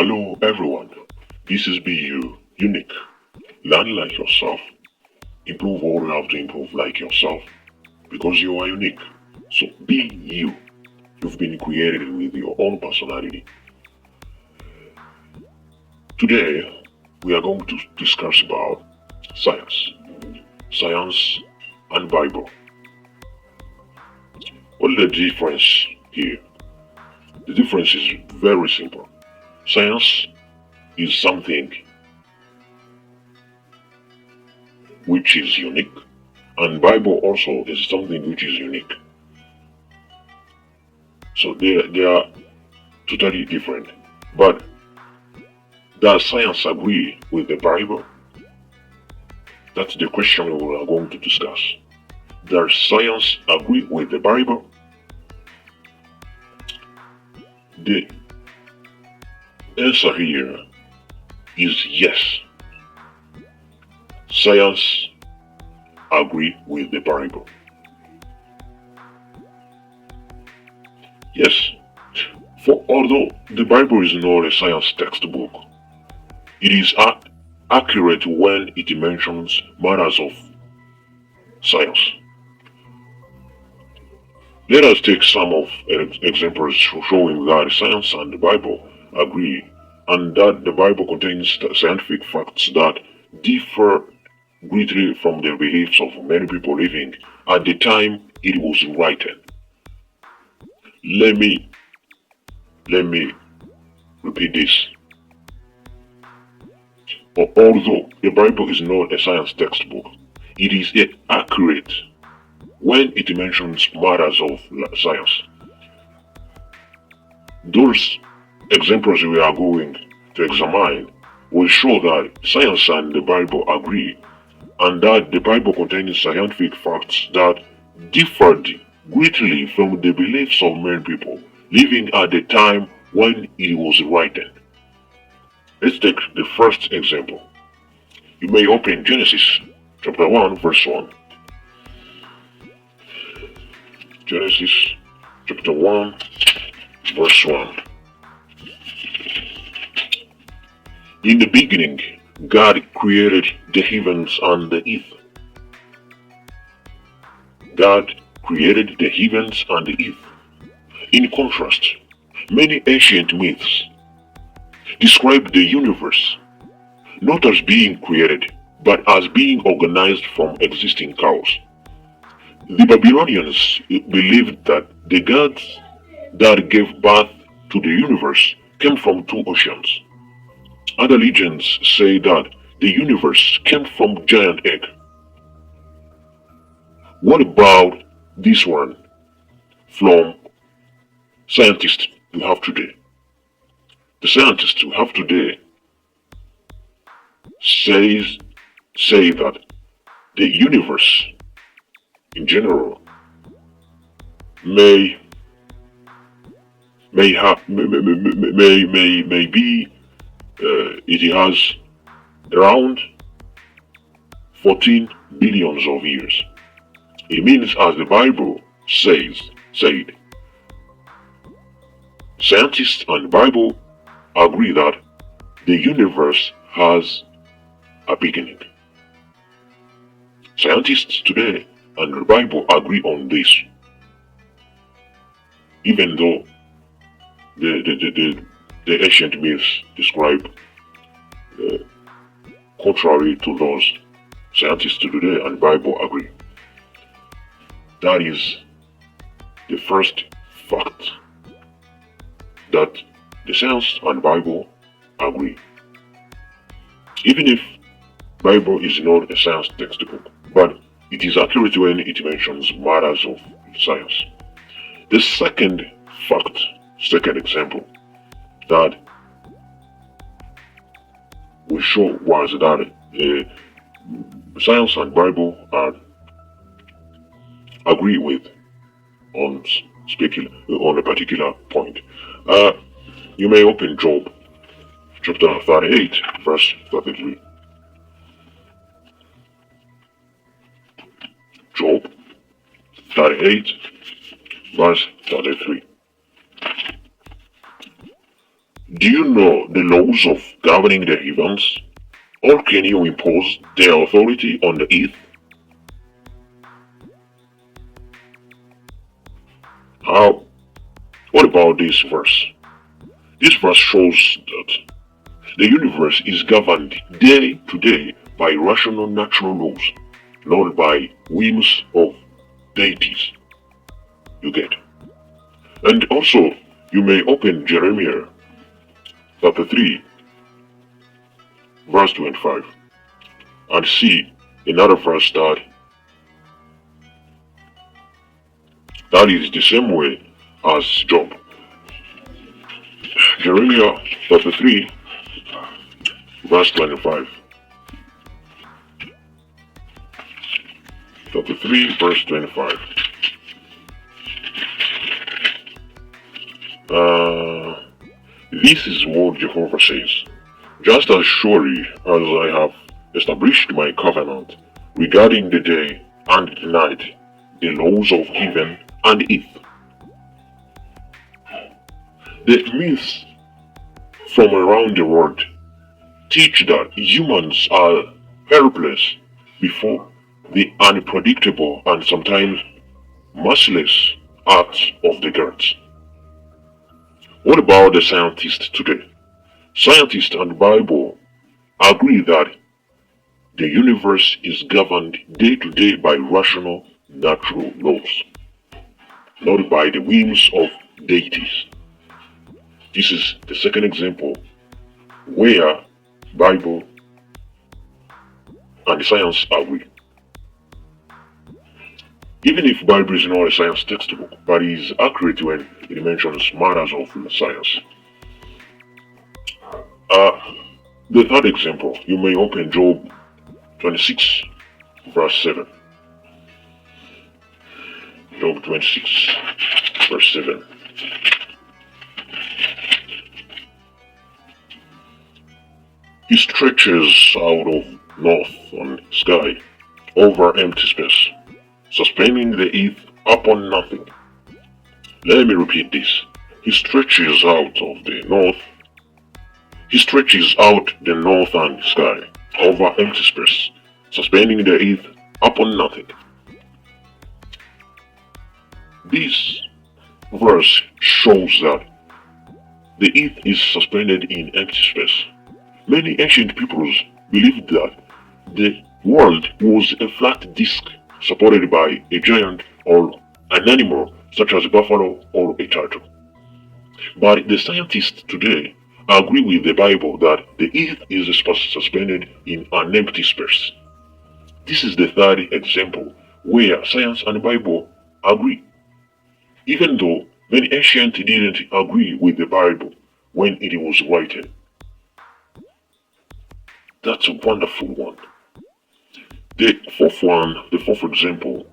Hello everyone, this is Be You, unique. Learn like yourself, improve all you have to improve like yourself because you are unique. So be you. You've been created with your own personality. Today we are going to discuss about science. Science and Bible. What is the difference here? The difference is very simple. Science is something which is unique, and Bible also is something which is unique. So they are totally different. But does science agree with the Bible? That's the question we are going to discuss. Does science agree with the Bible? The answer here is yes. Science agree with the Bible. Yes, for although the Bible is not a science textbook, it is accurate when it mentions matters of science. Let us take some of examples showing that science and the Bible agree and that the Bible contains scientific facts that differ greatly from the beliefs of many people living at the time it was written. Let me let me repeat this. Although the Bible is not a science textbook, it is accurate when it mentions matters of science. Those examples we are going to examine will show that science and the Bible agree and that the Bible contains scientific facts that differed greatly from the beliefs of many people living at the time when it was written. Let's take the first example. You may open Genesis chapter 1 verse 1. Genesis chapter 1 verse 1. In the beginning, God created the heavens and the earth. God created the heavens and the earth. In contrast, many ancient myths describe the universe not as being created, but as being organized from existing chaos. The Babylonians believed that the gods that gave birth to the universe came from two oceans. Other legends say that the universe came from giant egg. What about this one from scientists we have today? The scientists we have today says say that the universe in general may may have may be it has around 14 billions of years. It means as the Bible said, scientists and the Bible agree that the universe has a beginning. Scientists today and the Bible agree on this, even though the ancient myths describe uh, contrary to those. Scientists today and the Bible agree. That is the first fact that the science and Bible agree. Even if Bible is not a science textbook, but it is accurate when it mentions matters of science. The second fact, second example that we show was that science and Bible are agree with on on a particular point. Uh, you may open Job chapter 38 verse 33. Job 38 verse 33. Do you know the laws of governing the heavens? Or can you impose their authority on the earth? How? What about this verse? This verse shows that the universe is governed day to day by rational natural laws, not by whims of deities. You get? And also, you may open Jeremiah chapter 3, verse 25, and see another verse that is the same way as Job. Jeremiah chapter 3, verse 25. Chapter 3, verse 25. This is what Jehovah says. Just as surely as I have established my covenant regarding the day and the night, the laws of heaven and earth. The myths from around the world teach that humans are helpless before the unpredictable and sometimes merciless acts of the gods. What about the scientists today? Scientists and the Bible agree that the universe is governed day to day by rational natural laws, not by the whims of deities. This is the second example where Bible and the science agree. Even if Bible is not a science textbook, but it is accurate when it mentions matters of science. The third example, you may open Job 26, verse 7. Job 26, verse 7. He stretches out of north and sky over empty space, suspending the earth upon nothing. Let me repeat this. He stretches out the northern sky over empty space, suspending the earth upon nothing. This verse shows that the earth is suspended in empty space. Many ancient peoples believed that the world was a flat disk supported by a giant or an animal such as a buffalo or a turtle. But the scientists today agree with the Bible that the earth is suspended in an empty space. This is the third example where science and the Bible agree, even though many ancients didn't agree with the Bible when it was written. That's a wonderful one. The fourth example,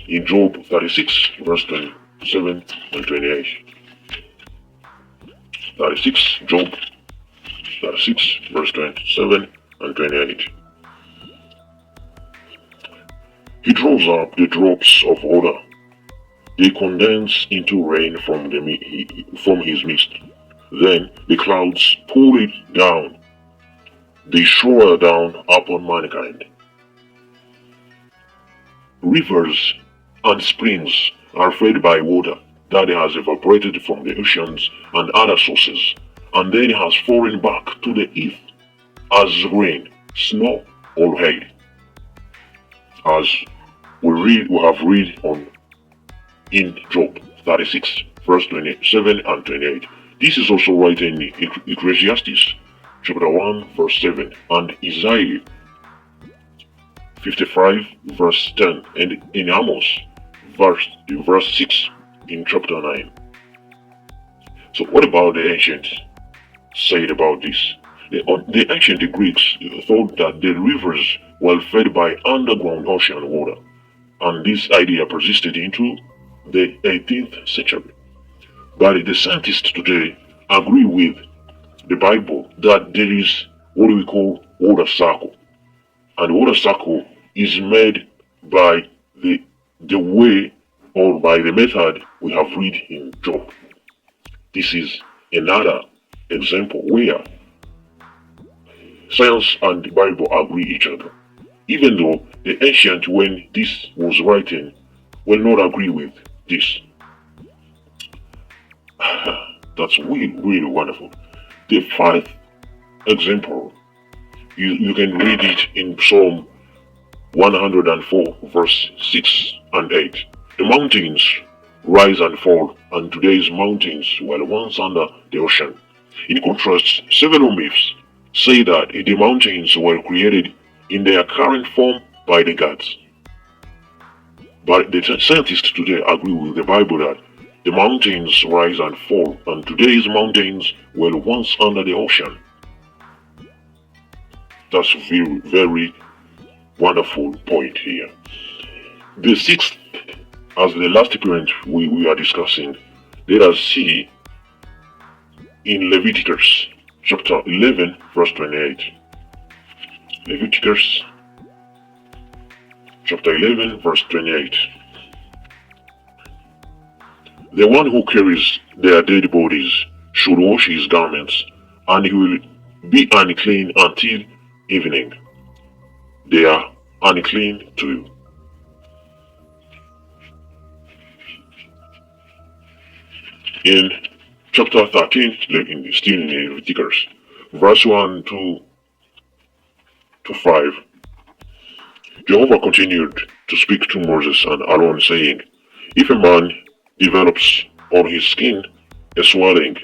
in Job 36, verse 27 and 28. 36, Job 36, verse 27 and 28. He draws up the drops of water. They condense into rain from his mist. Then the clouds pull it down. They shower down upon mankind. Rivers and springs are fed by water that has evaporated from the oceans and other sources, and then has fallen back to the earth as rain, snow, or hail. As we have read on in Job 36, verse 27 and 28. This is also right in Ecclesiastes chapter 1, verse 7, and Isaiah 55, verse 10, and in Amos verse 6 in chapter 9. So what about the ancients said about this? The ancient Greeks thought that the rivers were fed by underground ocean water, and this idea persisted into the 18th century. But the scientists today agree with the Bible that there is what we call water cycle, and water cycle is made by the way or by the method we have read in Job. This is another example where science and the Bible agree each other, even though the ancient when this was written will not agree with this. That's really, really wonderful. The fifth example, you can read it in Psalm 104, verse 6 and 8. The mountains rise and fall, and today's mountains were once under the ocean. In contrast, several myths say that the mountains were created in their current form by the gods. But the scientists today agree with the Bible that the mountains rise and fall, and today's mountains were once under the ocean. That's a very, very wonderful point here. The sixth, as the last point we are discussing, let us see in Leviticus chapter 11, verse 28. Leviticus chapter 11, verse 28. The one who carries their dead bodies should wash his garments, and he will be unclean until evening. They are unclean too. In chapter 13, still in Leviticus, verse 1 to 5, Jehovah continued to speak to Moses and Aaron, saying, if a man develops on his skin a swelling,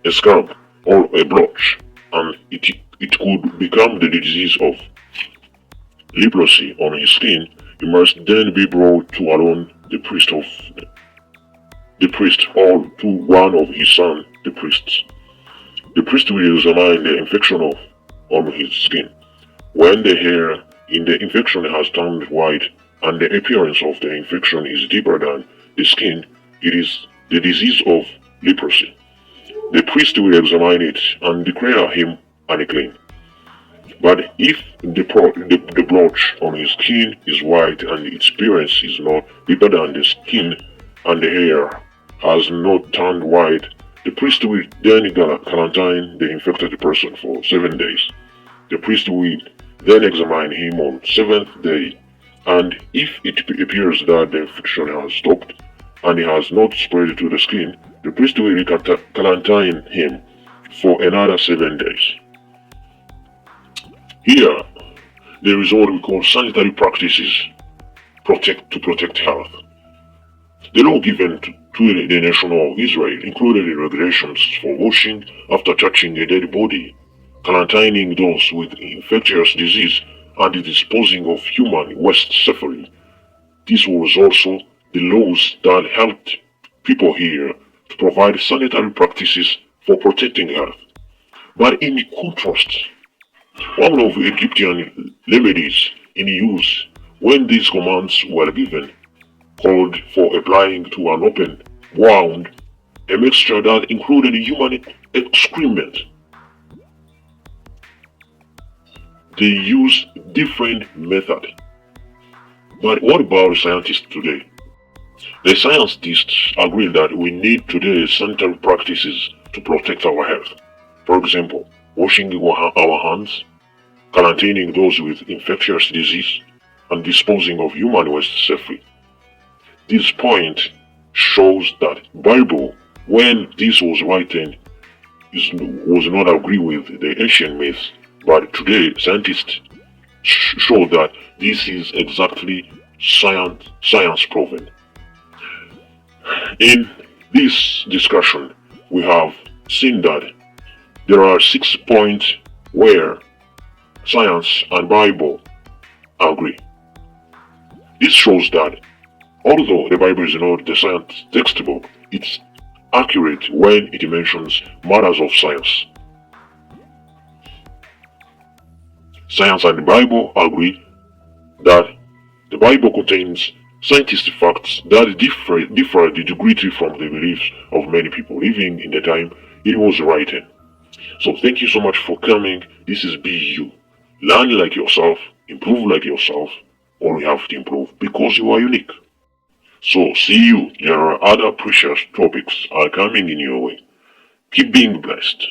a scab, or a blotch, and it could become the disease of leprosy on his skin, he must then be brought to Aaron the priest, or to one of his sons, the priests. The priest will examine the infection on his skin. When the hair in the infection has turned white and the appearance of the infection is deeper than the skin, it is the disease of leprosy. The priest will examine it and declare him unclean. But if the blotch on his skin is white and its appearance is not deeper than the skin and the hair has not turned white, the priest will then quarantine the infected person for 7 days. The priest will then examine him on 7th day, and if it appears that the infection has stopped and it has not spread to the skin, the priest will quarantine him for another 7 days. Here, there is what we call sanitary practices to protect health. The law given to the nation of Israel included the regulations for washing after touching a dead body, quarantining those with infectious disease, and the disposing of human waste safely. This was also the laws that helped people here to provide sanitary practices for protecting health. But in contrast, one of Egyptian remedies in use when these commands were given called for applying to an open wound a mixture that included human excrement. They use different methods. But what about scientists today? The scientists agree that we need today sanitary practices to protect our health. For example, washing our hands, quarantining those with infectious disease, and disposing of human waste safely. This point shows that Bible, when this was written, was not agree with the ancient myths, but today scientists show that this is exactly science proven. In this discussion, we have seen that there are 6 points where science and Bible agree. This shows that although the Bible is not the science textbook, it's accurate when it mentions matters of science. Science and the Bible agree that the Bible contains scientific facts that differ greatly from the beliefs of many people, even in the time it was written. So thank you so much for coming. This is Be You. Learn like yourself, improve like yourself, or you have to improve because you are unique. So see you. There are other precious topics are coming in your way. Keep being blessed.